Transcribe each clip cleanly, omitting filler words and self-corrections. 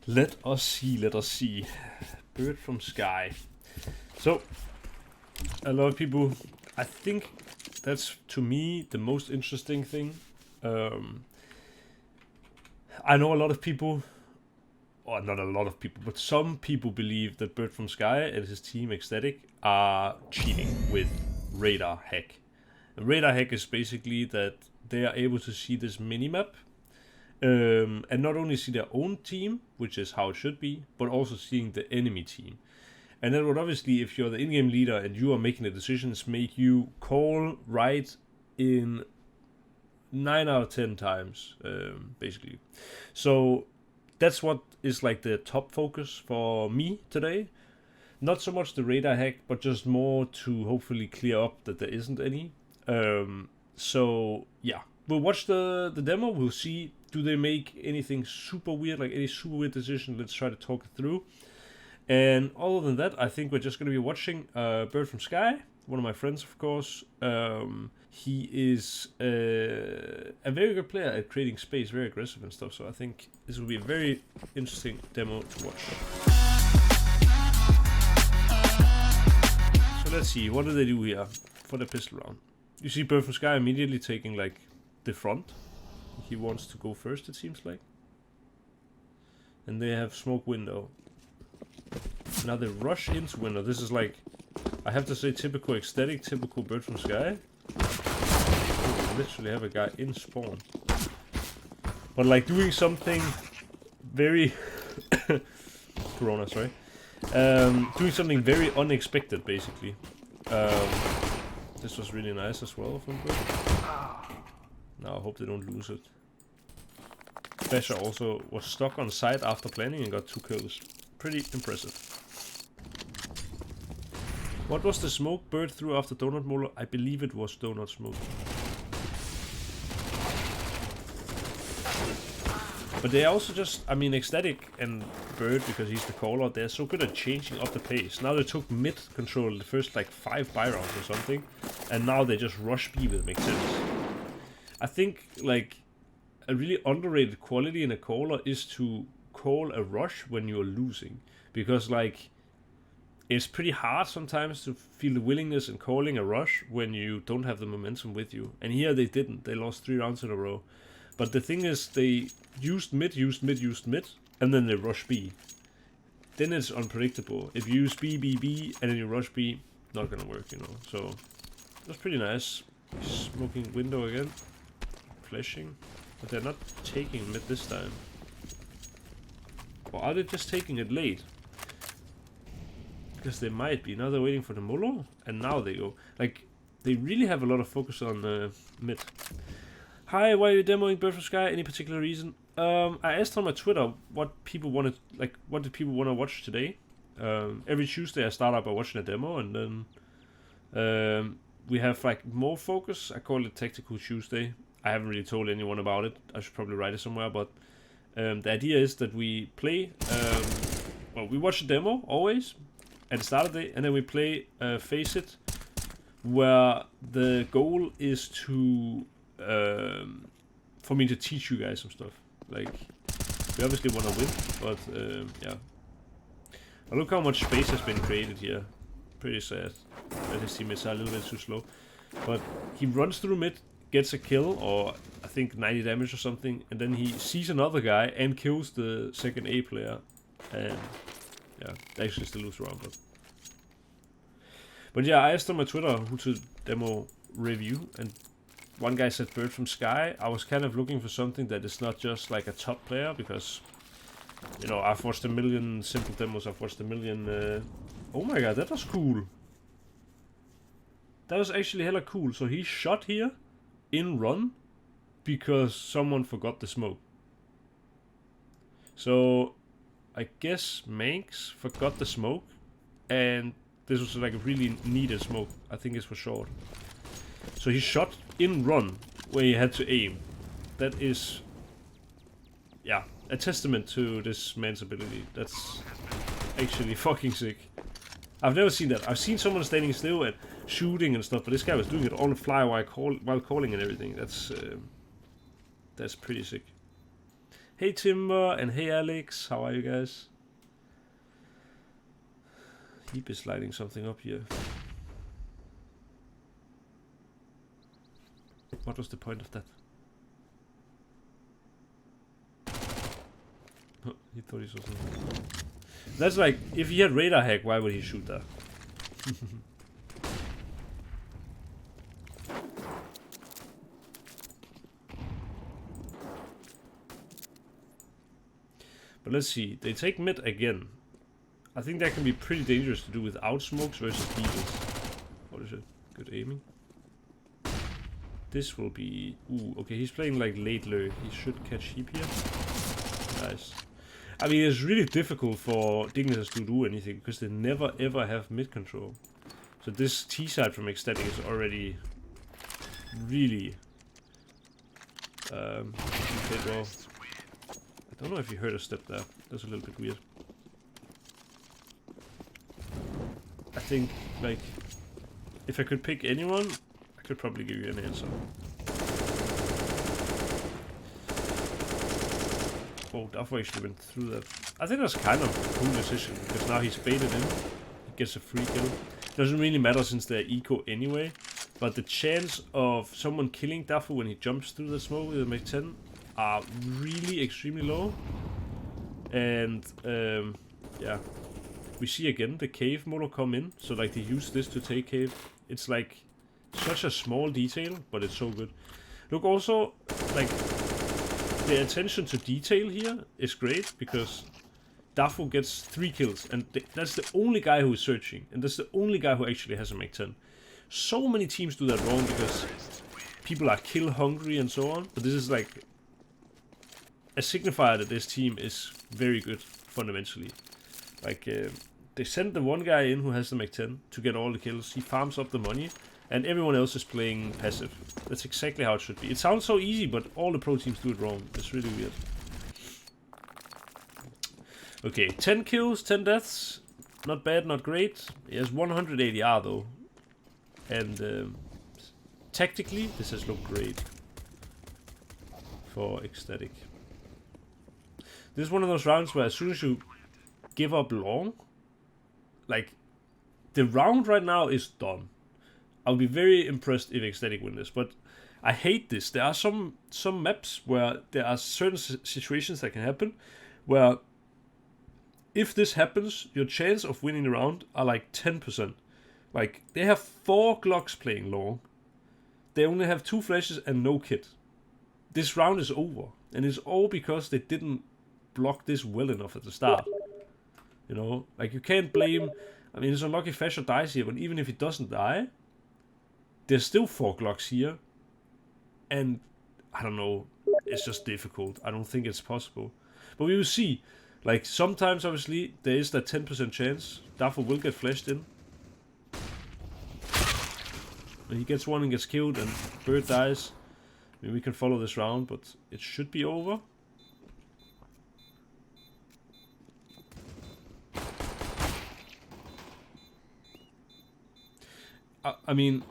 Let us see. Bird from sky. So, a lot of people, I think that's, to me, the most interesting thing. I know a lot of people, or not a lot of people, but some people believe that Bird from Sky and his team Ecstatic are cheating with radar hack. And radar hack is basically that they are able to see this minimap, and not only see their own team, which is how it should be, but also seeing the enemy team. And that would obviously, if you're the in-game leader and you are making the decisions, make you call right in 9 out of 10 times, basically. So that's what is like the top focus for me today. Not so much the radar hack, but just more to hopefully clear up that there isn't any. So yeah, we'll watch the demo. We'll see, do they make anything super weird, like any super weird decision. Let's try to talk it through. And other than that, I think we're just going to be watching Bird from Sky, one of my friends, of course. He is a very good player at creating space, very aggressive and stuff. So I think this will be a very interesting demo to watch. So let's see, what do they do here for the pistol round? You see Bird from Sky immediately taking like the front. He wants to go first, it seems like. And they have smoke window. Now they rush into window. This is like, I have to say, typical Ecstatic, typical Bird from Sky. We literally have a guy in spawn. But like doing something very... Corona, sorry. Doing something very unexpected, basically. This was really nice as well from Bird. Now I hope they don't lose it. Basher also was stuck on site after planning and got 2 kills. Pretty impressive. What was the smoke Bird threw after Donut Molar? I believe it was Donut Smoke. But they also just, I mean, Ecstatic and Bird, because he's the caller, they're so good at changing up the pace. Now they took mid control the first like 5 buy rounds or something, and now they just rush B with makes sense. I think like a really underrated quality in a caller is to call a rush when you're losing, because like it's pretty hard sometimes to feel the willingness in calling a rush when you don't have the momentum with you. And here they didn't. They lost 3 rounds in a row. But the thing is, they used mid, and then they rush B. Then it's unpredictable. If you use B, and then you rush B, not gonna work, you know. So that's pretty nice. Smoking window again. Flashing. But they're not taking mid this time. Or are they just taking it late? Because they might be. Now they're waiting for the Molo, and now they go. Like, they really have a lot of focus on mid. Hi, why are you demoing Bird from Sky? Any particular reason? I asked on my Twitter what people wanted, like, what did people want to watch today? Every Tuesday I start up by watching a demo, and then we have like more focus. I call it Tactical Tuesday. I haven't really told anyone about it. I should probably write it somewhere, but the idea is that we play, well, we watch a demo always at the start of the day, and then we play Face It, where the goal is to for me to teach you guys some stuff. Like, we obviously want to win, but yeah. Now look how much space has been created here. Pretty sad that his teammates are a little bit too slow. But he runs through mid, gets a kill, or I think 90 damage or something, and then he sees another guy and kills the second A player. And yeah, they actually still lose round. But yeah, I asked on my Twitter who to demo review, and one guy said Bird from Sky. I was kind of looking for something that is not just like a top player, because, you know, I've watched a million simple demos, I've watched a million... oh my god, that was cool. That was actually hella cool. So he shot here in run because someone forgot the smoke. So I guess Manx forgot the smoke, and this was like a really needed smoke. I think it's for short. So he shot in run where he had to aim. That is, yeah, a testament to this man's ability. That's actually fucking sick. I've never seen that. I've seen someone standing still and shooting and stuff, but this guy was doing it on the fly while calling and everything. That's pretty sick. Hey Timber and hey Alex, how are you guys? Heap is lighting something up here. What was the point of that? Oh, he thought he saw something. That's like, if he had radar hack, why would he shoot that? But let's see, they take mid again. I think that can be pretty dangerous to do without smokes versus deagles. What is it? Good aiming. This will be... Ooh, okay, he's playing like late lurk. He should catch heap here. Nice. I mean, it's really difficult for Dignitors to do anything because they never ever have mid control. So this T side from Ecstatic is already really okay, well. I don't know if you heard a step there. That's a little bit weird. I think, like, if I could pick anyone, I could probably give you an answer. Oh, Duffo actually went through that. I think that's kind of a cool decision, because now he's baited in. He gets a free kill. Doesn't really matter since they're eco anyway, but the chance of someone killing Duffo when he jumps through the smoke with a Mach 10 are really extremely low. And, yeah. We see again the cave motor come in, so like they use this to take cave. It's like such a small detail, but it's so good. Look, also, like, the attention to detail here is great, because Duffo gets 3 kills, and that's the only guy who is searching, and that's the only guy who actually has a Mach 10. So many teams do that wrong, because people are kill hungry and so on, but this is like a signifier that this team is very good, fundamentally. Like, they send the one guy in who has the Mach 10 to get all the kills, he farms up the money, and everyone else is playing passive. That's exactly how it should be. It sounds so easy, but all the pro teams do it wrong. It's really weird. Okay, 10 kills, 10 deaths. Not bad, not great. He has 100 ADR though. And tactically, this has looked great for Ecstatic. This is one of those rounds where as soon as you give up long, like, the round right now is done. I'll be very impressed if Ecstatic win this, but I hate this. There are some maps where there are certain situations that can happen, where if this happens, your chance of winning the round are like 10%. Like, they have 4 Glocks playing long. They only have 2 flashes and no kit. This round is over, and it's all because they didn't block this well enough at the start. You know, like, you can't blame... I mean, it's unlucky Fasher dies here, but even if he doesn't die, there's still 4 Glocks here. And, I don't know, it's just difficult. I don't think it's possible. But we will see. Like, sometimes, obviously, there is that 10% chance. Duffo will get flashed in. And he gets one and gets killed, and Bird dies. I mean, we can follow this round, but it should be over. I mean,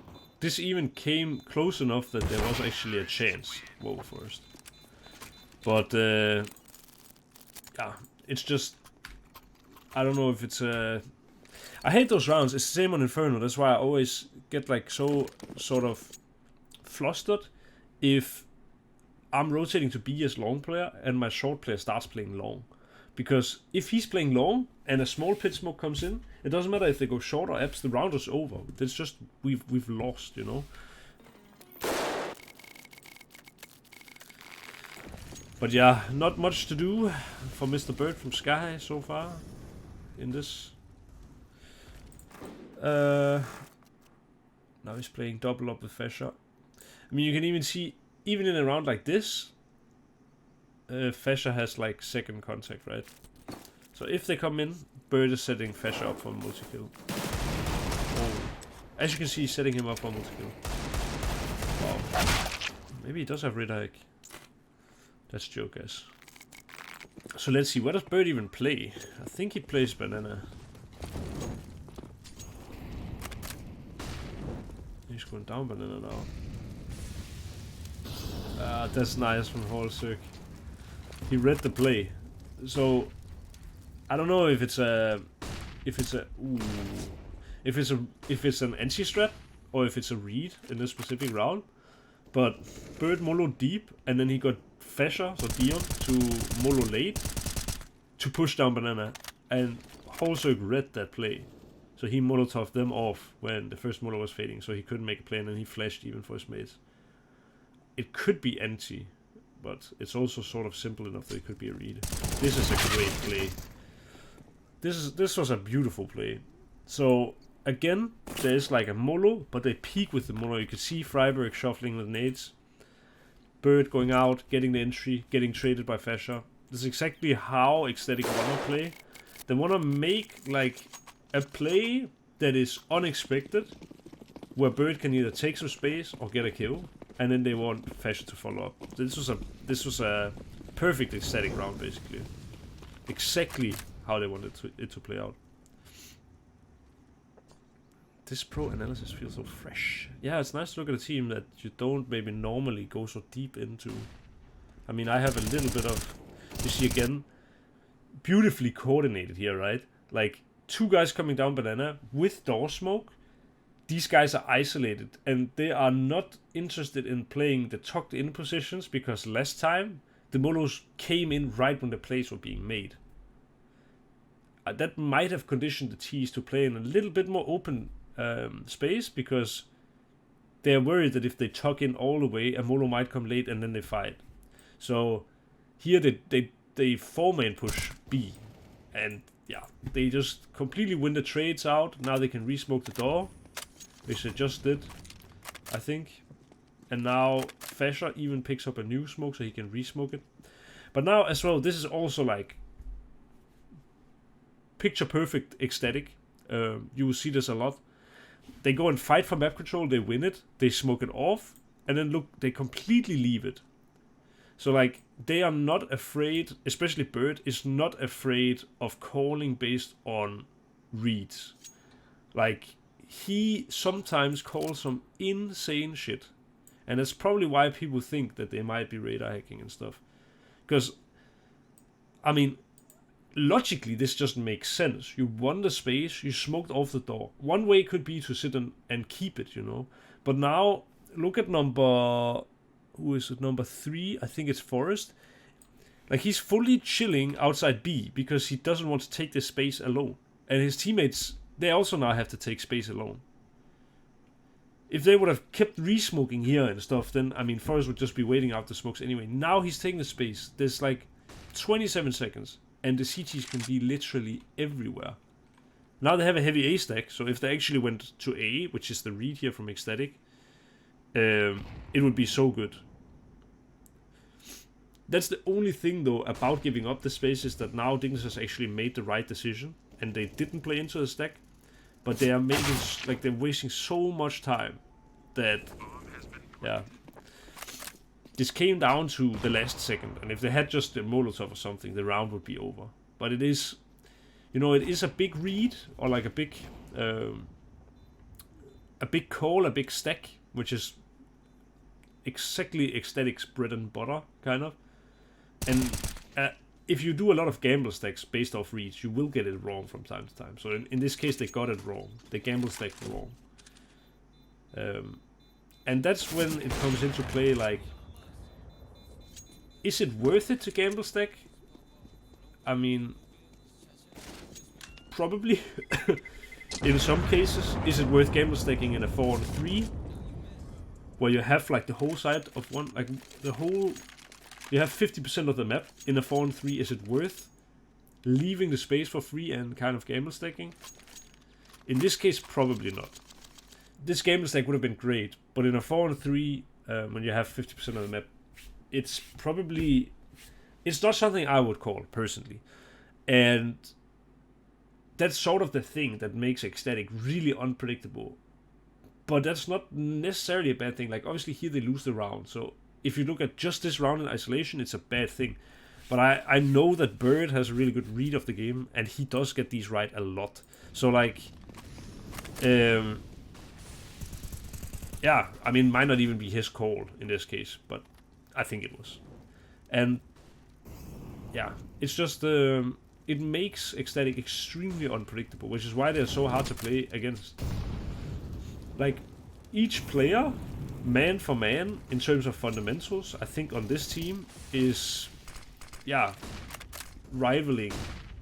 this even came close enough that there was actually a chance. Whoa, first. But, yeah, it's just... I don't know if it's I hate those rounds. It's the same on Inferno. That's why I always get, like, so sort of flustered if I'm rotating to be as long player and my short player starts playing long. Because if he's playing long and a small pit smoke comes in, it doesn't matter if they go short or abs, the round is over. It's just, we've lost, you know? But yeah, not much to do for Mr. Bird from Sky so far in this. Now he's playing double up with Fasher. I mean, you can even see, even in a round like this, Fasher has like second contact, right? So if they come in, Bird is setting Fasher up for a multi-kill. Oh. As you can see, he's setting him up for a multi-kill. Wow. Maybe he does have red hike. That's joke, guys. So let's see, what does Bird even play? I think he plays banana. He's going down banana now. That's nice from Hall Cirque. He read the play. So I don't know if it's an anti-strat or if it's a read in this specific round. But Bird molo deep, and then he got Fasher, so Dion, to molo late to push down banana, and Holzerk read that play. So he molotoved them off when the first molo was fading, so he couldn't make a play, and then he flashed even for his mates. It could be anti, but it's also sort of simple enough that it could be a read. This is a great play. This was a beautiful play. So again, there's like a molo, but they peek with the molo. You can see Freiberg shuffling the nades. Bird going out, getting the entry, getting traded by Fasher. This is exactly how Ecstatic wanna play. They wanna make like a play that is unexpected, where Bird can either take some space or get a kill, and then they want Fasher to follow up. This was a perfect Ecstatic round, basically. Exactly how they wanted it to play out. This pro analysis feels so fresh. Yeah, it's nice to look at a team that you don't maybe normally go so deep into. I mean, I have a little bit of... You see again, beautifully coordinated here, right? Like, 2 guys coming down banana with door smoke. These guys are isolated, and they are not interested in playing the tucked in positions, because last time, the molos came in right when the plays were being made. That might have conditioned the T's to play in a little bit more open space, because they're worried that if they tuck in all the way, a molo might come late and then they fight. So here they 4-man push B, and yeah, they just completely win the trades out. Now they can re-smoke the door, which they just did, I think. And now Fasher even picks up a new smoke so he can re-smoke it. But now as well, this is also like picture perfect Ecstatic. You will see this a lot. They go and fight for map control, they win it, they smoke it off, and then look, they completely leave it. So like, they are not afraid, especially Bird is not afraid of calling based on reads. Like, he sometimes calls some insane shit. And that's probably why people think that they might be radar hacking and stuff. Because, I mean, logically, this just makes sense. You won the space, you smoked off the door. One way could be to sit and keep it, you know. But now, look at number... Who is it? Number 3? I think it's Forrest. Like, he's fully chilling outside B because he doesn't want to take this space alone. And his teammates, they also now have to take space alone. If they would have kept re-smoking here and stuff, then, I mean, Forrest would just be waiting out the smokes anyway. Now he's taking the space. There's like 27 seconds. And the CTs can be literally everywhere. Now they have a heavy A stack, so if they actually went to A, which is the read here from Ecstatic, it would be so good. That's the only thing, though, about giving up the space, is that now Dignus has actually made the right decision, and they didn't play into the stack, but they are making, like, they're wasting so much time that, yeah. This came down to the last second, and if they had just a Molotov or something, the round would be over. But it is, you know, it is a big read, or like a big call, a big stack, which is exactly Ecstatic's bread and butter, kind of. And if you do a lot of gamble stacks based off reads, you will get it wrong from time to time. So in this case, they got it wrong. They gamble stacked wrong. And that's when it comes into play, like, is it worth it to gamble stack? I mean, probably. In some cases, is it worth gamble stacking in a 4-on-3? Where you have like the whole side of one, like the whole, you have 50% of the map in a 4-on-3. Is it worth leaving the space for free and kind of gamble stacking? In this case, probably not. This gamble stack would have been great, but in a 4-on-3, when you have 50% of the map, it's probably, it's not something I would call personally. And that's sort of the thing that makes Ecstatic really unpredictable. But that's not necessarily a bad thing. Like, obviously here they lose the round. So if you look at just this round in isolation, it's a bad thing. But I know that Bird has a really good read of the game, and he does get these right a lot. So like, yeah, I mean, might not even be his call in this case, but I think it was. And yeah, it's just it makes Ecstatic extremely unpredictable, which is why they're so hard to play against. Like, each player, man for man, in terms of fundamentals, I think on this team is, yeah, rivaling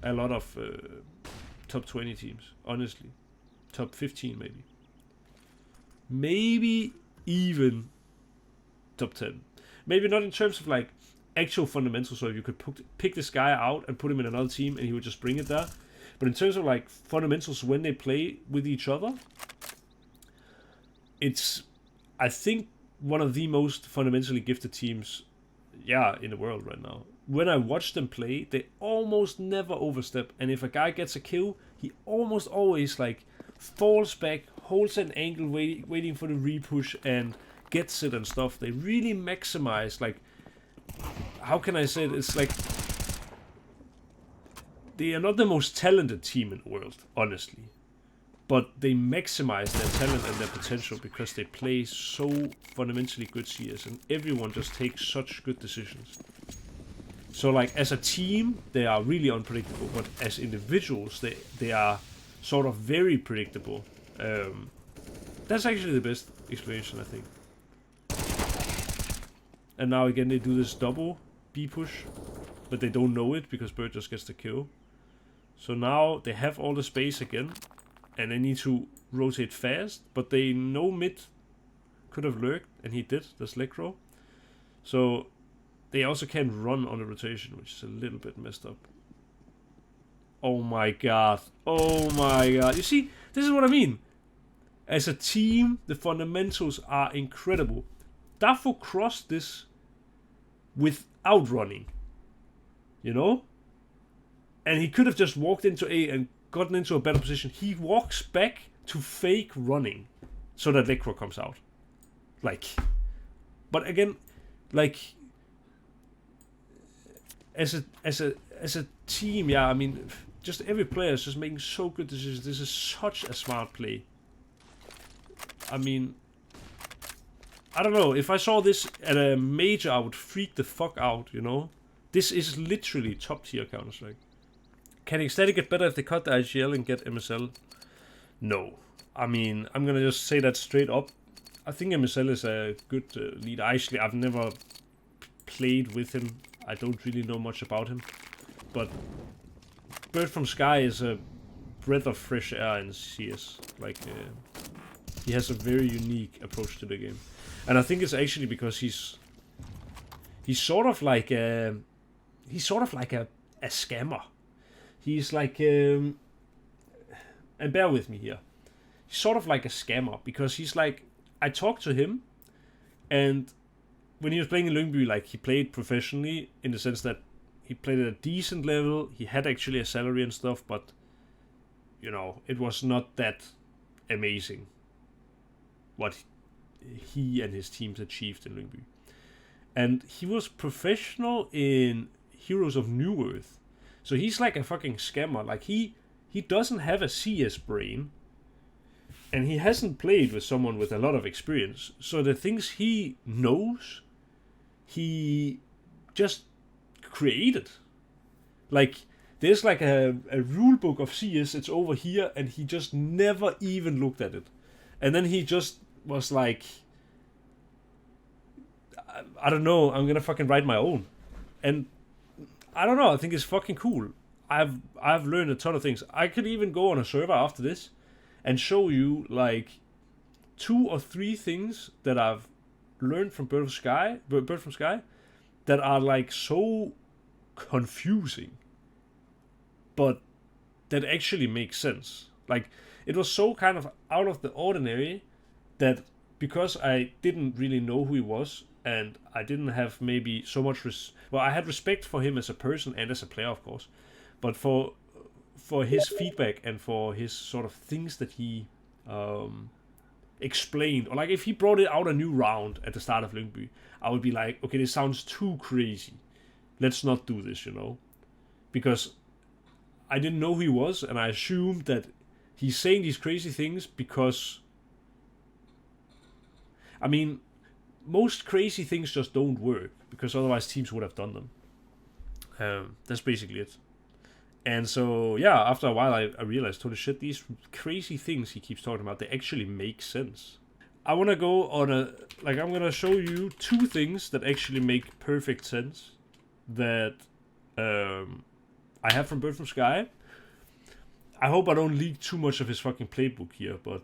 a lot of top 20 teams, honestly. Top 15 maybe. Maybe even top 10. Maybe not in terms of like actual fundamentals, so you could pick this guy out and put him in another team and he would just bring it there. But in terms of like fundamentals when they play with each other, it's, I think, one of the most fundamentally gifted teams, yeah, in the world right now. When I watch them play, they almost never overstep, and if a guy gets a kill, he almost always like falls back, holds an angle, waiting for the repush, and gets it and stuff. They really maximize, like, how can I say it? It's like they are not the most talented team in the world, honestly, but they maximize their talent and their potential because they play so fundamentally good CS, and everyone just takes such good decisions. So like as a team, they are really unpredictable, but as individuals, they are sort of very predictable. That's actually the best explanation, I think. And now again they do this double B push, but they don't know it because Bird just gets the kill. So now they have all the space again, and they need to rotate fast, but they know mid could have lurked, and he did, that's Lecro. So they also can't run on the rotation, which is a little bit messed up. Oh my god. Oh my god. You see, this is what I mean. As a team, the fundamentals are incredible. Dafo crossed this without running. You know? And he could have just walked into A and gotten into a better position. He walks back to fake running so that Lecro comes out. Like, but again, like, as a team, yeah, I mean, just every player is just making so good decisions. This is such a smart play. I mean, I don't know. If I saw this at a major, I would freak the fuck out, you know? This is literally top tier Counter-Strike. Can Ecstatic get better if they cut the IGL and get MSL? No. I mean, I'm gonna just say that straight up. I think MSL is a good leader. Actually, I've never played with him. I don't really know much about him. But Bird from Sky is a breath of fresh air in CS. Like, he has a very unique approach to the game. And I think it's actually because he's sort of like a scammer. He's like, and bear with me here. He's sort of like a scammer because he's like, I talked to him, and when he was playing in Lyngby, like, he played professionally in the sense that he played at a decent level. He had actually a salary and stuff, but, you know, it was not that amazing what he and his teams achieved in Lyngby. And he was professional in Heroes of New Earth. So he's like a fucking scammer. Like, he doesn't have a CS brain, and he hasn't played with someone with a lot of experience. So the things he knows, he just created. Like, there's like a rule book of CS, it's over here, and he just never even looked at it. And then he just was like, I don't know, I'm gonna fucking write my own. And I don't know, I think it's fucking cool. I've learned a ton of things. I could even go on a server after this and show you like 2 or 3 things that I've learned from Bird from Sky that are like so confusing, but that actually makes sense. Like, it was so kind of out of the ordinary that because I didn't really know who he was, and I didn't have maybe so much I had respect for him as a person and as a player, of course, but for his feedback and for his sort of things that he explained, or like if he brought it out a new round at the start of Lyngby, I would be like, okay, this sounds too crazy. Let's not do this, you know? Because I didn't know who he was, and I assumed that he's saying these crazy things because, I mean, most crazy things just don't work, because otherwise teams would have done them. That's basically it. And so, yeah, after a while, I realized, holy shit, these crazy things he keeps talking about, they actually make sense. I want to go on I'm going to show you 2 things that actually make perfect sense that I have from Bird from Sky. I hope I don't leak too much of his fucking playbook here, but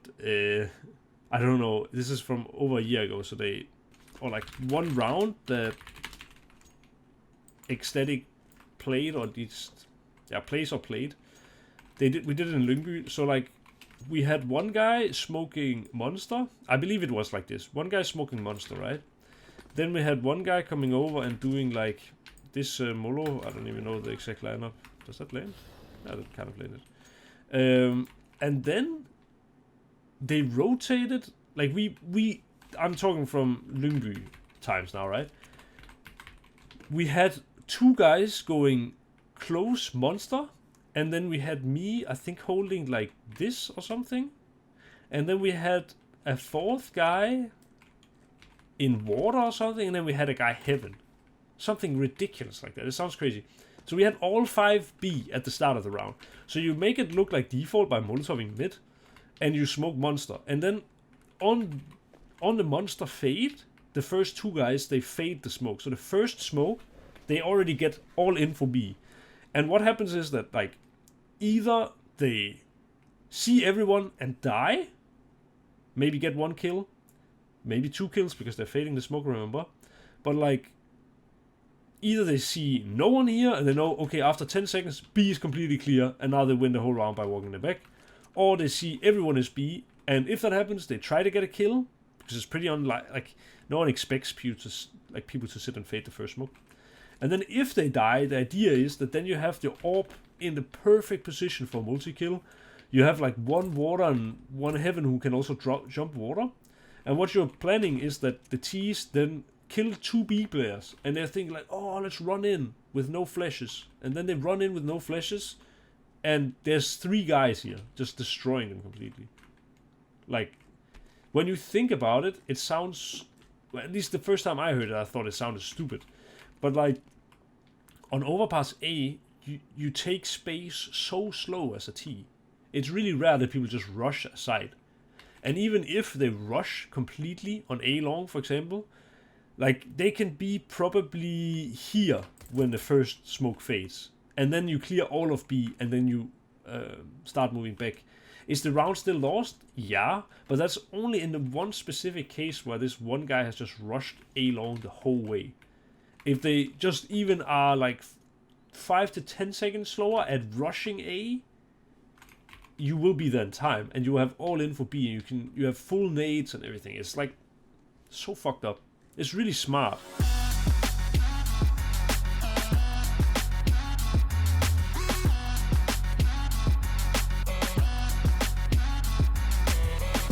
I don't know. This is from over a year ago, so or like one round that Ecstatic played, or just, yeah, plays or played. We did it in Lyngby, so like, we had one guy smoking Monster. I believe it was like this. One guy smoking Monster, right? Then we had one guy coming over and doing like this Molo. I don't even know the exact lineup. Does that land? Yeah, that kind of landed. And then they rotated. Like I'm talking from Lyngby times now, right? We had 2 guys going close Monster. And then we had me, I think, holding like this or something. And then we had a 4th guy in water or something. And then we had a guy heaven. Something ridiculous like that. It sounds crazy. So we had all 5 B at the start of the round. So you make it look like default by molotoving mid. And you smoke Monster. And then on the Monster fade, the first 2 guys, they fade the smoke. So the first smoke, they already get all in for B. And what happens is that, like, either they see everyone and die, maybe get 1 kill, maybe 2 kills because they're fading the smoke, remember? But like, either they see no one here and they know, okay, after 10 seconds, B is completely clear, and now they win the whole round by walking it back. Or they see everyone is B, and if that happens, they try to get a kill, because it's pretty unlikely, like, no one expects people to sit and fade the first smoke. And then if they die, the idea is that then you have the orb in the perfect position for multi-kill. You have like 1 water and 1 heaven who can also jump water. And what you're planning is that the T's then kill 2 B players. And they're thinking like, oh, let's run in with no flashes. And then they run in with no flashes. And there's 3 guys here just destroying them completely. Like, when you think about it, it sounds... Well, at least the first time I heard it, I thought it sounded stupid. But like, on Overpass A, you take space so slow as a T. It's really rare that people just rush aside. And even if they rush completely on A long, for example, like, they can be probably here when the first smoke fades. And then you clear all of B, and then you start moving back. Is the round still lost? Yeah, but that's only in the one specific case where this one guy has just rushed A long the whole way. If they just even are like 5 to 10 seconds slower at rushing A, you will be there in time, and you will have all in for B, and you have full nades and everything. It's like so fucked up. It's really smart.